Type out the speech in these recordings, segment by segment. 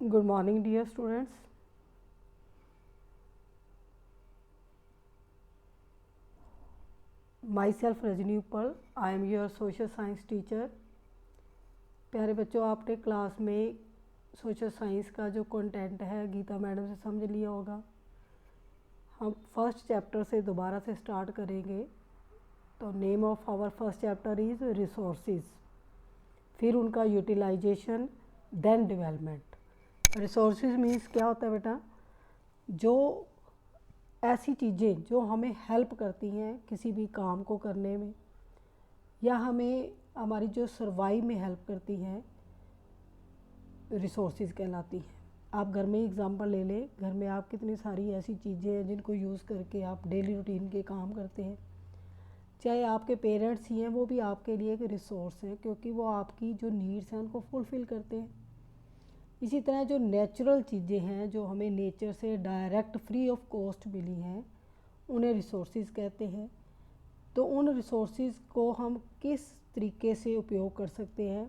Good morning, dear students. Myself Rajni Uppal. I am your social science teacher. प्यारे बच्चों, आपने class में social science का जो कंटेंट है गीता मैडम से समझ लिया होगा। हम फर्स्ट चैप्टर से दोबारा से स्टार्ट करेंगे। तो name of our first chapter is resources, फिर उनका utilisation, then development. Resources means क्या होता है बेटा? जो ऐसी चीज़ें जो हमें हेल्प करती हैं किसी भी काम को करने में, या हमें हमारी जो सर्वाइव में हेल्प करती हैं, रिसोर्सेज कहलाती हैं। आप घर में एग्जांपल ले लें, घर में आप कितनी सारी ऐसी चीज़ें हैं जिनको यूज़ करके आप डेली रूटीन के काम करते हैं। चाहे आपके पेरेंट्स ही हैं, वो भी आपके लिए एक रिसोर्स हैं, क्योंकि वो आपकी जो नीड्स हैं उनको फुलफ़िल करते हैं। इसी तरह जो नेचुरल चीज़ें हैं जो हमें नेचर से डायरेक्ट फ्री ऑफ कॉस्ट मिली हैं, उन्हें रिसोर्सेज कहते हैं। तो उन रिसोर्सेज को हम किस तरीके से उपयोग कर सकते हैं?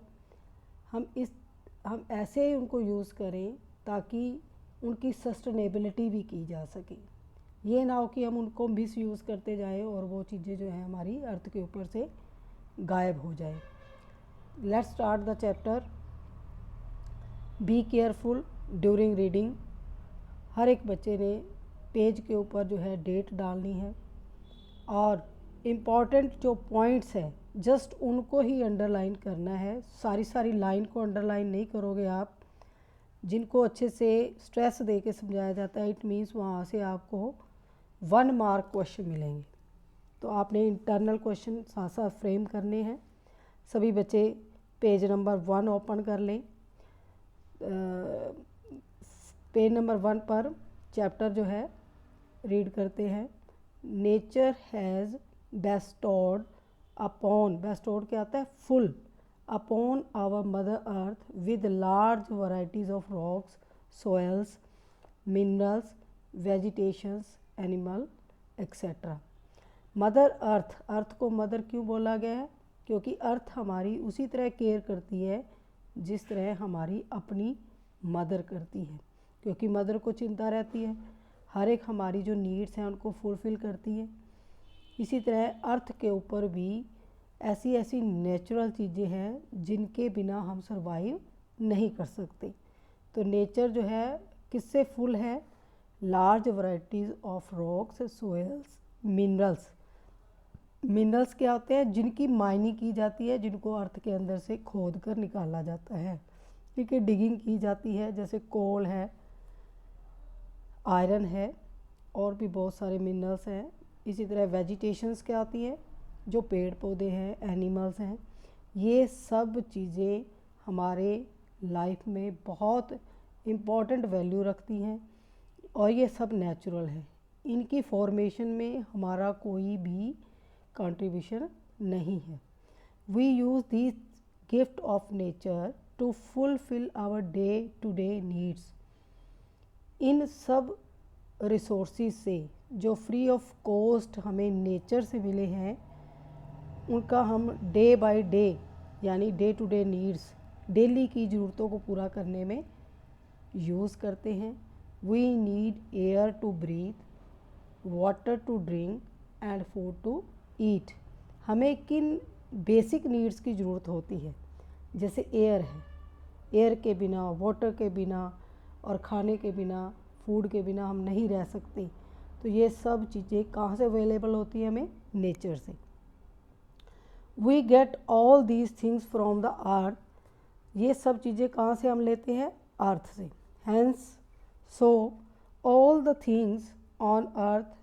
हम ऐसे उनको यूज़ करें ताकि उनकी सस्टेनेबिलिटी भी की जा सके। ये ना हो कि हम उनको मिस यूज़ करते जाएं और वो चीज़ें जो हैं हमारी अर्थ के ऊपर से गायब हो जाए। Let's start the chapter. Be careful during reading. हर एक बच्चे ने पेज के ऊपर जो है डेट डालनी है और इम्पॉर्टेंट जो पॉइंट्स हैं जस्ट उनको ही अंडरलाइन करना है। सारी लाइन को अंडरलाइन नहीं करोगे आप। जिनको अच्छे से स्ट्रेस दे के समझाया जाता है, इट मीन्स वहाँ से आपको 1 मार्क क्वेश्चन मिलेंगे। तो आपने इंटरनल क्वेश्चन साथ साथ फ्रेम करने हैं। सभी बच्चे पेज नंबर 1 ओपन कर लें। पेज नंबर 1 पर चैप्टर जो है रीड करते हैं। Nature has bestowed upon, bestowed क्या आता है? Full, upon our mother earth with large varieties of rocks, soils, minerals, vegetations, animal etcetera. Mother earth, earth को मदर क्यों बोला गया है? क्योंकि अर्थ हमारी उसी तरह केयर करती है जिस तरह हमारी अपनी मदर करती है, क्योंकि मदर को चिंता रहती है, हर एक हमारी जो नीड्स हैं उनको फुलफ़िल करती है। इसी तरह अर्थ के ऊपर भी ऐसी ऐसी नेचुरल चीज़ें हैं जिनके बिना हम सर्वाइव नहीं कर सकते। तो नेचर जो है किससे फुल है? Large varieties of rocks, soils, minerals. Minerals क्या होते हैं? जिनकी माइनिंग की जाती है, जिनको अर्थ के अंदर से खोद कर निकाला जाता है, ठीक है, डिगिंग की जाती है। जैसे कोल है, आयरन है, और भी बहुत सारे मिनरल्स हैं। इसी तरह वेजिटेशंस क्या होती हैं? जो पेड़ पौधे हैं, एनिमल्स हैं। ये सब चीज़ें हमारे लाइफ में बहुत इम्पॉर्टेंट वैल्यू रखती हैं और ये सब नेचुरल है। इनकी फॉर्मेशन में हमारा कोई भी कंट्रीब्यूशन नहीं है। We use this gift of nature to fulfil our day to day needs. इन सब रिसोर्सेज से जो फ्री ऑफ कॉस्ट हमें नेचर से मिले हैं, उनका हम डे बाय डे यानी day to day needs, daily की ज़रूरतों को पूरा करने में यूज़ करते हैं। We need air to breathe, water to drink and food to eat. हमें किन बेसिक नीड्स की ज़रूरत होती है? जैसे एयर है, एयर के बिना, वाटर के बिना और खाने के बिना, फूड के बिना हम नहीं रह सकते। तो ये सब चीज़ें कहाँ से अवेलेबल होती हैं? हमें नेचर से। We get all these things from the earth. ये सब चीज़ें कहाँ से हम लेते हैं? अर्थ से। Hence so all the things on earth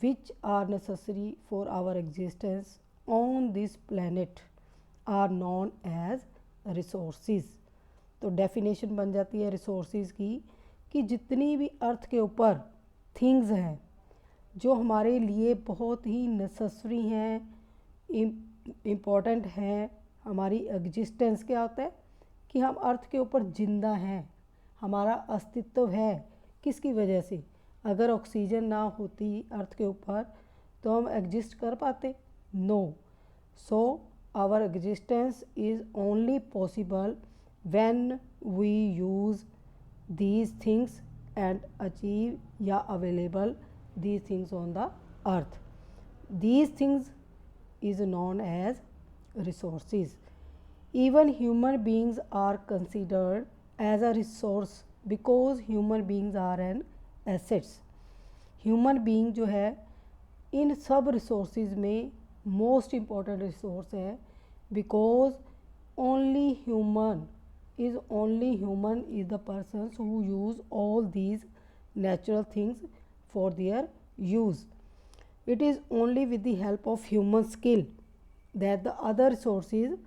which are necessary for our existence on this planet are known as resources। तो डेफिनेशन बन जाती है रिसोर्सेज की कि जितनी भी अर्थ के ऊपर थिंग्स हैं जो हमारे लिए बहुत ही नेसेसरी हैं, इम्पॉर्टेंट हैं, हमारी एग्जिस्टेंस क्या होता है कि हम अर्थ के ऊपर ज़िंदा हैं, हमारा अस्तित्व है। किसकी वजह से? अगर ऑक्सीजन ना होती अर्थ के ऊपर तो हम एग्जिस्ट कर पाते? No. So our existence is only possible when we use these things and achieve या available these things on the earth. These things is known as resources. Even human beings are considered as a resource because human beings are an assets. Human being जो है इन सब resources में most important resource है, because only human is the persons who use all these natural things for their use. It is only with the help of human skill that the other resources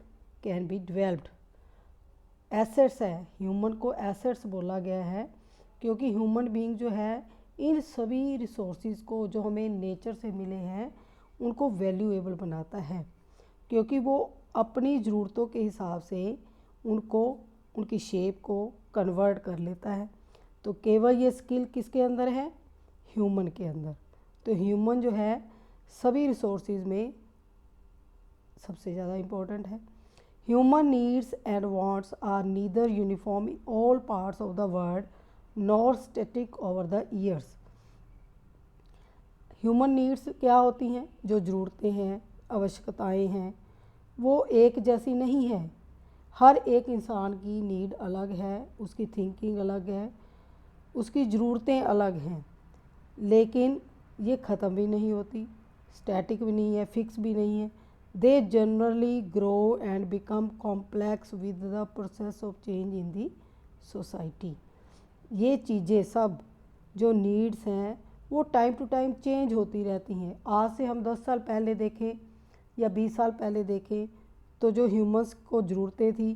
can be developed. Assets है, human को assets बोला गया है क्योंकि human being जो है इन सभी resources को जो हमें नेचर से मिले हैं उनको वैल्यूएबल बनाता है, क्योंकि वो अपनी ज़रूरतों के हिसाब से उनको उनकी शेप को कन्वर्ट कर लेता है. तो केवल ये स्किल किसके अंदर है? ह्यूमन के अंदर. तो ह्यूमन जो है सभी रिसोर्सेज में सबसे ज़्यादा इम्पोर्टेंट है. Human needs and wants are neither uniform in all parts of the world nor static over the years. Human needs क्या होती हैं? जो ज़रूरतें हैं, आवश्यकताएं हैं, वो एक जैसी नहीं है. हर एक इंसान की नीड अलग है, उसकी थिंकिंग अलग है, उसकी ज़रूरतें अलग हैं, लेकिन ये ख़त्म भी नहीं होती, स्टैटिक भी नहीं है, फिक्स भी नहीं है. They generally grow and become complex with the process of change in the society. ये चीज़ें सब जो नीड्स हैं वो टाइम टू टाइम चेंज होती रहती हैं. आज से हम 10 साल पहले देखें या 20 साल पहले देखें तो जो ह्यूमंस को ज़रूरतें थी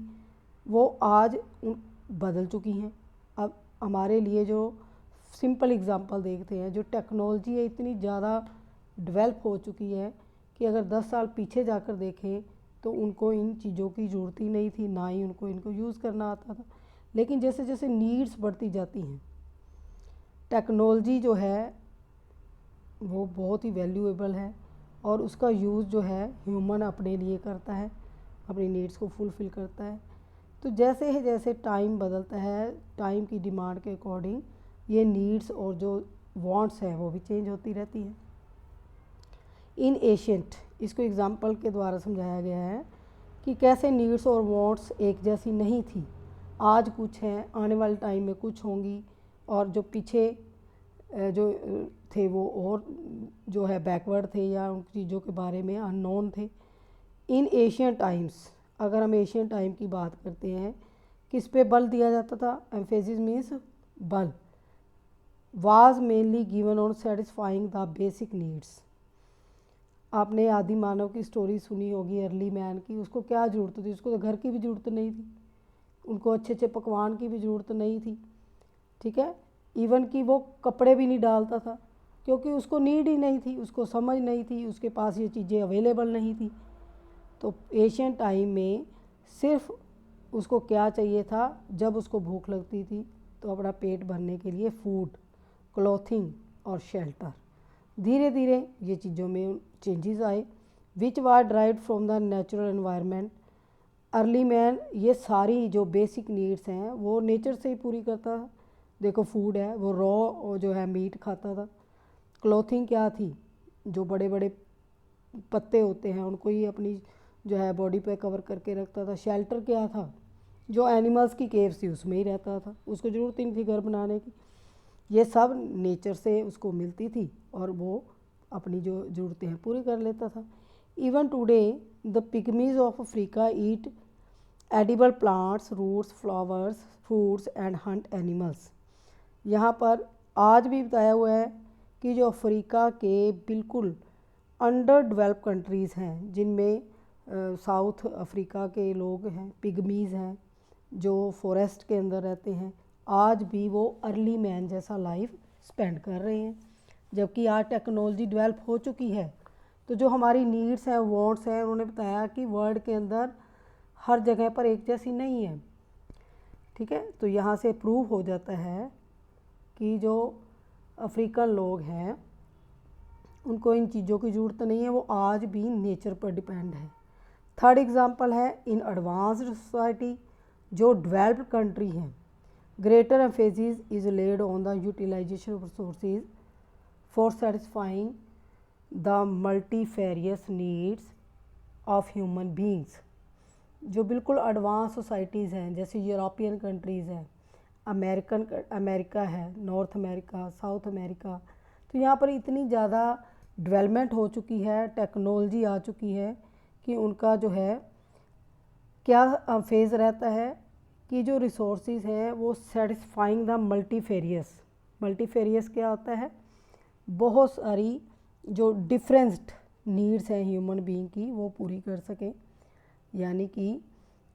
वो आज बदल चुकी हैं. अब हमारे लिए जो सिंपल एग्ज़ाम्पल देखते हैं, जो टेक्नोलॉजी है इतनी ज़्यादा डेवलप हो चुकी है कि अगर 10 साल पीछे जाकर देखें तो उनको इन चीज़ों की ज़रूरत ही नहीं थी, ना ही उनको इनको यूज़ करना आता था. लेकिन जैसे जैसे नीड्स बढ़ती जाती हैं, टेक्नोलॉजी जो है वो बहुत ही वैल्यूएबल है और उसका यूज़ जो है ह्यूमन अपने लिए करता है, अपनी नीड्स को फुलफ़िल करता है. तो जैसे टाइम बदलता है, टाइम की डिमांड के अकॉर्डिंग ये नीड्स और जो वांट्स हैं वो भी चेंज होती रहती हैं. इन एशियंट, इसको एग्ज़ाम्पल के द्वारा समझाया गया है कि कैसे नीड्स और वांट्स एक जैसी नहीं थी. आज कुछ हैं, आने वाले टाइम में कुछ होंगी, और जो पीछे जो थे वो और जो है बैकवर्ड थे या उन चीज़ों के बारे में अननोन थे. इन एशियन टाइम्स, अगर हम एशियन टाइम की बात करते हैं, किस पे बल दिया जाता था? एम्फेसिस मीन्स बल. Was mainly given on satisfying the basic needs. आपने आदि मानव की स्टोरी सुनी होगी, अर्ली मैन की. उसको क्या ज़रूरत थी? उसको तो घर की भी ज़रूरत नहीं थी, उनको अच्छे अच्छे पकवान की भी ज़रूरत नहीं थी, ठीक है. इवन कि वो कपड़े भी नहीं डालता था क्योंकि उसको नीड ही नहीं थी, उसको समझ नहीं थी, उसके पास ये चीज़ें अवेलेबल नहीं थी. तो एशियन टाइम में सिर्फ उसको क्या चाहिए था? जब उसको भूख लगती थी तो अपना पेट भरने के लिए फूड, क्लॉथिंग और शेल्टर. धीरे धीरे ये चीज़ों में चेंजेस आए which were derived from the natural environment. Early man ये सारी जो बेसिक नीड्स हैं वो नेचर से ही पूरी करता था. देखो फूड है, वो रॉ जो है मीट खाता था. क्लॉथिंग क्या थी? जो बड़े बड़े पत्ते होते हैं उनको ही अपनी जो है बॉडी पे कवर करके रखता था. शेल्टर क्या था? जो एनिमल्स की केव्स थी उसमें ही रहता था, उसको ज़रूरत ही नहीं थी घर बनाने की. ये सब नेचर से उसको मिलती थी और वो अपनी जो ज़रूरतें हैं पूरी कर लेता था. Even today the pygmies of Africa eat edible plants, roots, flowers, fruits and hunt animals. यहाँ पर आज भी बताया हुआ है कि जो अफ्रीका के बिल्कुल अंडर डेवलप कंट्रीज़ हैं, जिनमें साउथ अफ्रीका के लोग हैं, पिग्मीज़ हैं, जो फॉरेस्ट के अंदर रहते हैं, आज भी वो अर्ली मैन जैसा लाइफ स्पेंड कर रहे हैं. जबकि आज टेक्नोलॉजी डेवलप हो चुकी है, तो जो हमारी नीड्स हैं, वांट्स हैं, उन्होंने बताया कि वर्ल्ड के अंदर हर जगह पर एक जैसी नहीं है, ठीक है. तो यहाँ से प्रूव हो जाता है कि जो अफ्रीकन लोग हैं उनको इन चीज़ों की ज़रूरत नहीं है, वो आज भी नेचर पर डिपेंड है. थर्ड एग्जांपल है इन एडवांस्ड सोसाइटी, जो डेवलप्ड कंट्री हैं Greater emphasis is laid on the utilization of resources for satisfying the multifarious needs of human beings। जो बिल्कुल एडवांस सोसाइटीज़ हैं, जैसे यूरोपियन कंट्रीज़ हैं, अमेरिका है, नॉर्थ अमेरिका, साउथ अमेरिका, तो यहाँ पर इतनी ज़्यादा डेवलपमेंट हो चुकी है, टेक्नोलॉजी आ चुकी है कि उनका जो है क्या फेज़ रहता है कि जो रिसोर्सेज हैं वो सेटिस्फाइंग द मल्टीफेरियस क्या होता है, बहुत सारी जो डिफरेंट नीड्स हैं ह्यूमन बीइंग की वो पूरी कर सकें। यानी कि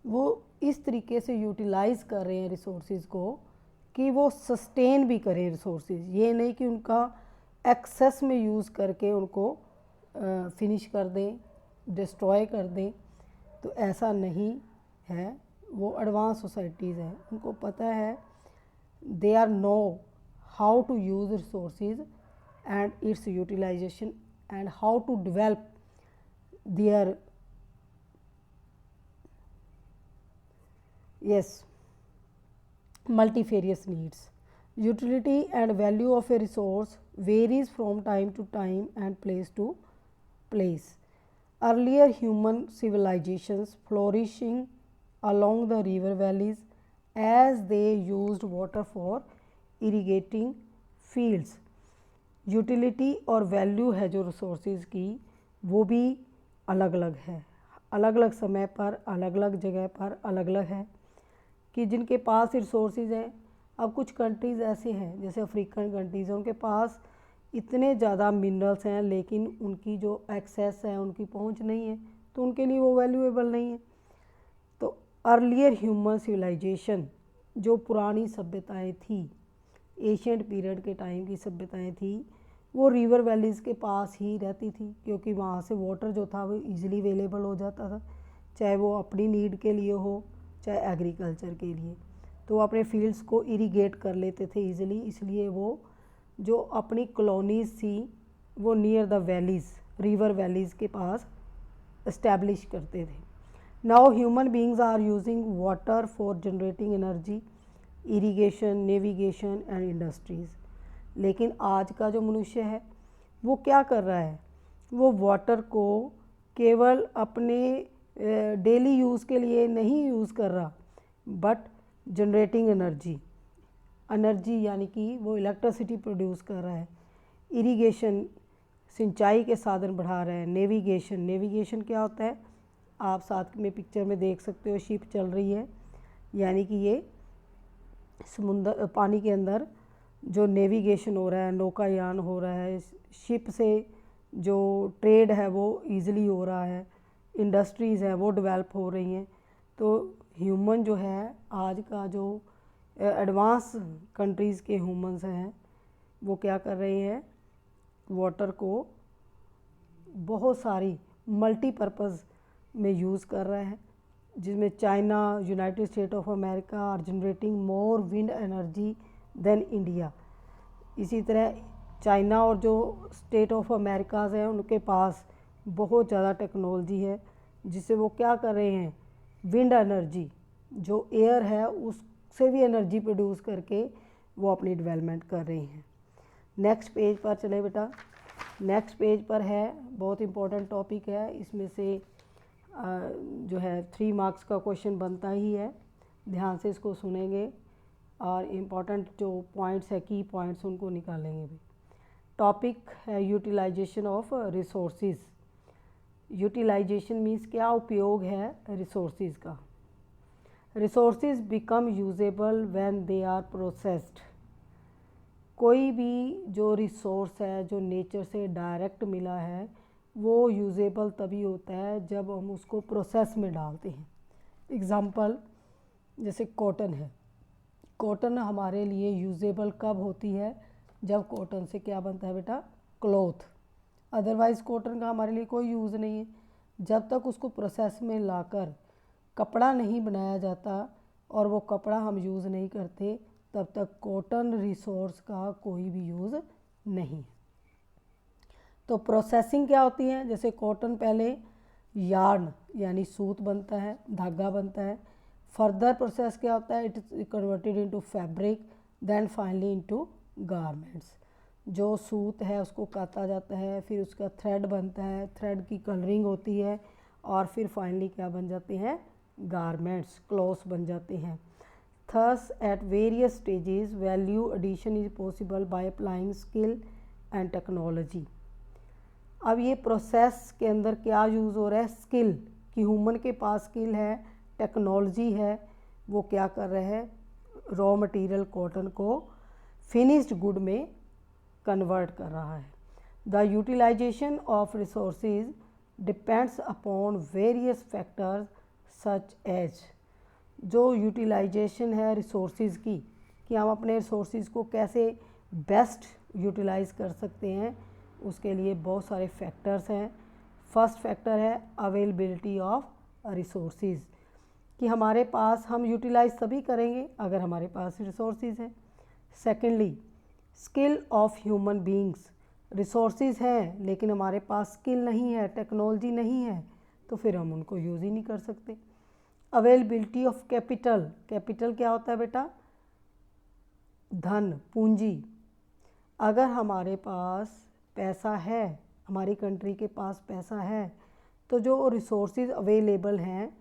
वो इस तरीके से यूटिलाइज़ कर रहे हैं रिसोर्सेज को कि वो सस्टेन भी करें रिसोर्सेज, ये नहीं कि उनका एक्सेस में यूज़ करके उनको फिनिश कर दें, डिस्ट्रॉय कर दें। तो ऐसा नहीं है, वो एडवांस सोसाइटीज़ हैं, उनको पता है, they are know how to use resources and its utilisation and how to develop their multifarious needs। Utility and value of a resource varies from time to time and place to place। Earlier human civilizations flourishing along the river valleys as they used water for irrigating fields। Utility और value है जो resources की वो भी अलग अलग है, अलग अलग समय पर, अलग अलग जगह पर अलग अलग है कि जिनके पास रिसोर्सेज हैं। अब कुछ कंट्रीज़ ऐसे हैं जैसे अफ्रीकन कंट्रीज़ हैं, उनके पास इतने ज़्यादा मिनरल्स हैं लेकिन उनकी जो एक्सेस है, उनकी पहुंच नहीं है, तो उनके लिए वो वैल्यूएबल नहीं है। तो अर्लियर ह्यूमन सिविलाइजेशन, जो पुरानी सभ्यताएं थी, एशियंट पीरियड के टाइम की सभ्यताएं थी, वो रिवर वैलीज़ के पास ही रहती थी क्योंकि वहाँ से वाटर जो था वो ईज़िली अवेलेबल हो जाता था, चाहे वो अपनी नीड के लिए हो चाहे एग्रीकल्चर के लिए। तो वो अपने फील्ड्स को इरीगेट कर लेते थे ईज़िली, इसलिए वो जो अपनी कॉलोनीज़ थी वो near the valleys, river valleys के पास इस्टेब्लिश करते थे। Now human beings are using water for generating energy, irrigation, navigation and industries. लेकिन आज का जो मनुष्य है वो क्या कर रहा है, वो वाटर को केवल अपने डेली यूज़ के लिए नहीं यूज़ कर रहा, बट जनरेटिंग एनर्जी यानी कि वो इलेक्ट्रिसिटी प्रोड्यूस कर रहा है, इरिगेशन सिंचाई के साधन बढ़ा रहा है, नेविगेशन क्या होता है, आप साथ में पिक्चर में देख सकते हो, शिप चल रही है, यानी कि ये समुंदर पानी के अंदर जो नेविगेशन हो रहा है, नौकायान हो रहा है, शिप से जो ट्रेड है वो ईज़िली हो रहा है, इंडस्ट्रीज़ हैं वो डेवलप हो रही हैं। तो ह्यूमन जो है, आज का जो एडवांस कंट्रीज़ के ह्यूमंस हैं वो क्या कर रहे हैं, वाटर को बहुत सारी मल्टीपर्पज़ में यूज़ कर रहा है, जिसमें China, United State of America are generating more wind energy than India. इसी तरह चाइना और जो स्टेट ऑफ अमेरिकाज़ हैं उनके पास बहुत ज़्यादा टेक्नोलॉजी है, जिससे वो क्या कर रहे हैं, विंड एनर्जी जो एयर है उससे भी एनर्जी प्रोड्यूस करके वो अपनी डेवलपमेंट कर रही हैं। नेक्स्ट पेज पर चले बेटा। नेक्स्ट पेज पर है, बहुत इंपॉर्टेंट टॉपिक है, इसमें से जो है 3 मार्क्स का क्वेश्चन बनता ही है, ध्यान से इसको सुनेंगे और इम्पॉर्टेंट जो पॉइंट्स है, की पॉइंट्स, उनको निकालेंगे भी। टॉपिक है utilisation of resources. Utilisation means क्या उपयोग है रिसोर्सेज का। Resources become usable when they are processed. कोई भी जो रिसोर्स है जो नेचर से डायरेक्ट मिला है वो यूजेबल तभी होता है जब हम उसको प्रोसेस में डालते हैं। एग्ज़ाम्पल जैसे कॉटन है, कॉटन हमारे लिए यूजेबल कब होती है, जब कॉटन से क्या बनता है बेटा, क्लॉथ। अदरवाइज़ कॉटन का हमारे लिए कोई यूज़ नहीं है। जब तक उसको प्रोसेस में लाकर कपड़ा नहीं बनाया जाता और वो कपड़ा हम यूज़ नहीं करते, तब तक कॉटन रिसोर्स का कोई भी यूज़ नहीं। तो प्रोसेसिंग क्या होती है, जैसे कॉटन पहले यार्न यानी सूत बनता है, धागा बनता है, फर्दर प्रोसेस क्या होता है, it is converted into fabric, then finally into garments. जो सूत है उसको काता जाता है, फिर उसका थ्रेड बनता है, थ्रेड की कलरिंग होती है, और फिर फाइनली क्या बन जाते हैं, गारमेंट्स, क्लॉथ्स बन जाते हैं। Thus at various stages value addition is possible by applying skill and technology. अब ये प्रोसेस के अंदर क्या यूज़ हो रहा है, स्किल, कि ह्यूमन के पास स्किल है, टेक्नोलॉजी है, वो क्या कर रहे हैं, रॉ मटेरियल कॉटन को फिनिश्ड गुड में कन्वर्ट कर रहा है। The utilisation of resources depends upon various factors such as, जो यूटिलाइजेशन है रिसोर्सेज की, कि हम अपने रिसोर्सेज को कैसे बेस्ट यूटिलाइज कर सकते हैं, उसके लिए बहुत सारे फैक्टर्स हैं। फर्स्ट फैक्टर है अवेलेबिलिटी ऑफ रिसोर्सेज, कि हमारे पास, हम यूटिलाइज तभी करेंगे अगर हमारे पास रिसोर्सेज हैं। Secondly skill of human beings, resources हैं लेकिन हमारे पास स्किल नहीं है, टेक्नोलॉजी नहीं है, तो फिर हम उनको यूज़ ही नहीं कर सकते। अवेलेबिलिटी ऑफ कैपिटल, कैपिटल क्या होता है बेटा, धन, पूंजी। अगर हमारे पास पैसा है, हमारी कंट्री के पास पैसा है, तो जो रिसोर्सेज अवेलेबल हैं,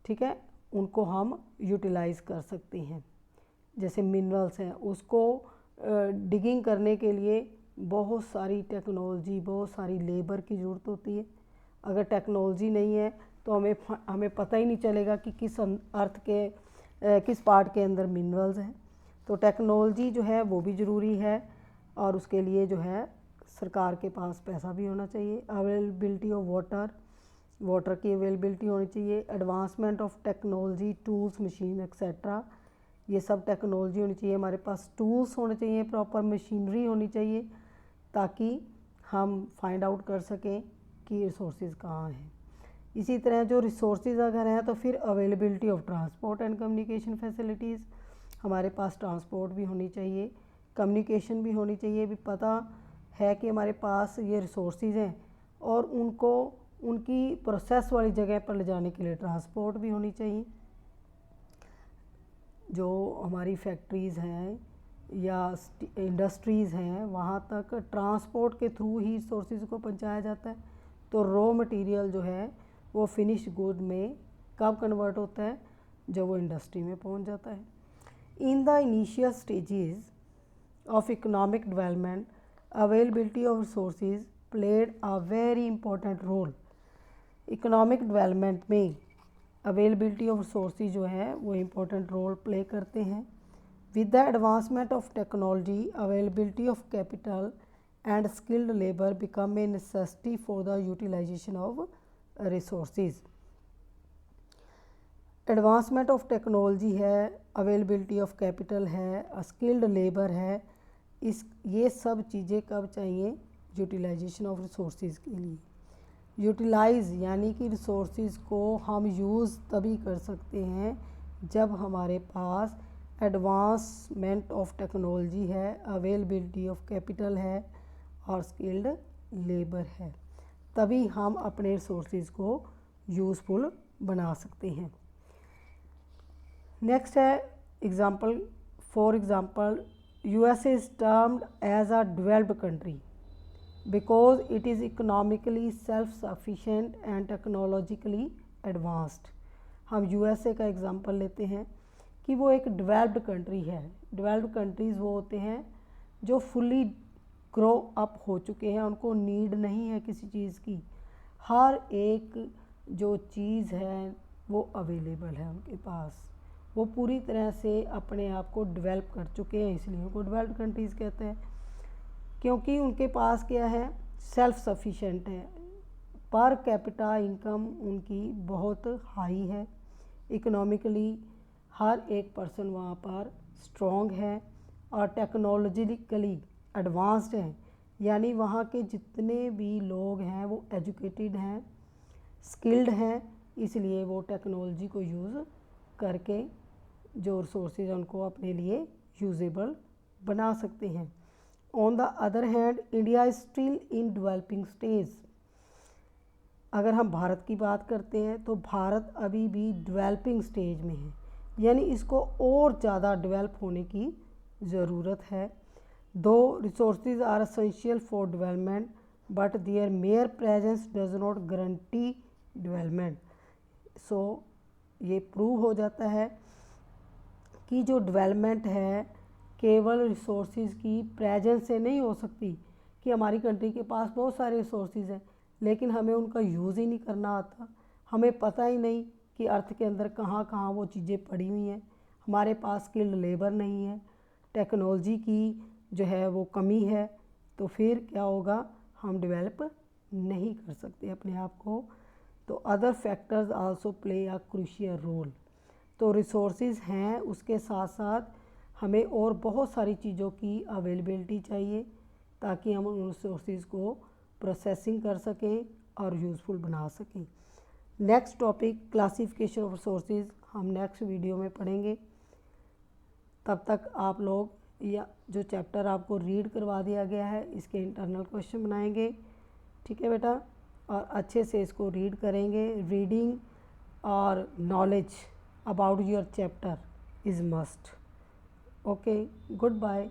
ठीक है, उनको हम यूटिलाइज़ कर सकते हैं। जैसे मिनरल्स हैं, उसको डिगिंग करने के लिए बहुत सारी टेक्नोलॉजी, बहुत सारी लेबर की ज़रूरत होती है। अगर टेक्नोलॉजी नहीं है तो हमें पता ही नहीं चलेगा कि किस अर्थ के किस पार्ट के अंदर मिनरल्स हैं। तो टेक्नोलॉजी जो है वो भी ज़रूरी है, और उसके लिए जो है सरकार के पास पैसा भी होना चाहिए। अवेलेबिलिटी ऑफ वाटर, वाटर की अवेलेबिलिटी होनी चाहिए। Advancement of technology, tools, machine etcetera, ये सब टेक्नोलॉजी होनी चाहिए। हमारे पास टूल्स होने चाहिए, प्रॉपर मशीनरी होनी चाहिए, ताकि हम फाइंड आउट कर सकें कि रिसोर्सेज कहाँ हैं। इसी तरह जो रिसोर्सेज अगर हैं तो फिर availability of transport and communication facilities, हमारे पास ट्रांसपोर्ट भी होनी चाहिए, कम्युनिकेशन भी होनी चाहिए। भी पता है कि हमारे पास ये रिसोर्सेज हैं, और उनको उनकी प्रोसेस वाली जगह पर ले जाने के लिए ट्रांसपोर्ट भी होनी चाहिए। जो हमारी फैक्ट्रीज़ हैं या इंडस्ट्रीज़ हैं, वहाँ तक ट्रांसपोर्ट के थ्रू ही रिसोर्सेज को पहुँचाया जाता है। तो रॉ मटेरियल जो है वो फिनिश गुड में कब कन्वर्ट होता है, जब वो इंडस्ट्री में पहुँच जाता है। In the initial stages of economic development, availability of resources played a very important role. Economic development में अवेलेबिलिटी ऑफ रिसोर्सेज जो है वो इम्पोर्टेंट रोल प्ले करते हैं। With the advancement of technology, availability of capital and skilled labour become a necessity for the utilisation of resources. Advancement of technology है, availability of capital है, skilled labour है, ये सब चीज़ें कब चाहिए, यूटिलाइजेशन ऑफ रिसोर्सेज के लिए। यूटिलाइज़ यानी कि रिसोर्सेज को हम यूज़ तभी कर सकते हैं जब हमारे पास एडवांसमेंट ऑफ टेक्नोलॉजी है, अवेलेबिलिटी ऑफ कैपिटल है और स्किल्ड लेबर है, तभी हम अपने रिसोर्सेज को यूज़फुल बना सकते हैं। नेक्स्ट है example, for example USA is termed as a developed country because it is economically self-sufficient and technologically advanced। हम यूएसए का एग्जांपल लेते हैं कि वो एक डेवलप्ड कंट्री है। डेवलप्ड कंट्रीज़ वो होते हैं जो फुली ग्रो अप हो चुके हैं, उनको नीड नहीं है किसी चीज़ की, हर एक जो चीज़ है वो अवेलेबल है उनके पास, वो पूरी तरह से अपने आप को डेवलप कर चुके हैं, इसलिए उनको डेवलप्ड कंट्रीज़ कहते हैं। क्योंकि उनके पास क्या है, सेल्फ सफिशेंट है, पर कैपिटा इनकम उनकी बहुत हाई है, इकोनॉमिकली हर एक पर्सन वहाँ पर स्ट्रॉन्ग है, और टेक्नोलॉजिकली एडवांस्ड हैं, यानी वहाँ के जितने भी लोग हैं वो एजुकेटेड हैं, स्किल्ड हैं, इसलिए वो टेक्नोलॉजी को यूज़ करके जो रिसोर्सेज हैं उनको अपने लिए यूजेबल बना सकते हैं। On the other hand, India is still in developing stage। अगर हम भारत की बात करते हैं तो भारत अभी भी डेवलपिंग स्टेज में है, यानी इसको और ज़्यादा डेवलप होने की ज़रूरत है। Though resources are essential for development but their mere presence does not guarantee development. So ये प्रूव हो जाता है कि जो डेवलपमेंट है केवल रिसोर्सेज की प्रेजेंस से नहीं हो सकती, कि हमारी कंट्री के पास बहुत सारे रिसोर्सेज हैं लेकिन हमें उनका यूज़ ही नहीं करना आता, हमें पता ही नहीं कि अर्थ के अंदर कहाँ कहाँ वो चीज़ें पड़ी हुई हैं, हमारे पास स्किल्ड लेबर नहीं है, टेक्नोलॉजी की जो है वो कमी है, तो फिर क्या होगा, हम डेवलप नहीं कर सकते अपने आप को। तो other factors also play a crucial role. तो रिसोर्सेज हैं, उसके साथ साथ हमें और बहुत सारी चीज़ों की अवेलेबिलिटी चाहिए ताकि हम उन रिसोर्सेज को प्रोसेसिंग कर सकें और यूज़फुल बना सकें। Next topic classification of resources हम नेक्स्ट वीडियो में पढ़ेंगे। तब तक आप लोग या जो चैप्टर आपको रीड करवा दिया गया है इसके इंटरनल क्वेश्चन बनाएंगे, ठीक है बेटा, और अच्छे से इसको रीड करेंगे। रीडिंग और knowledge about your chapter is must. Okay, good bye.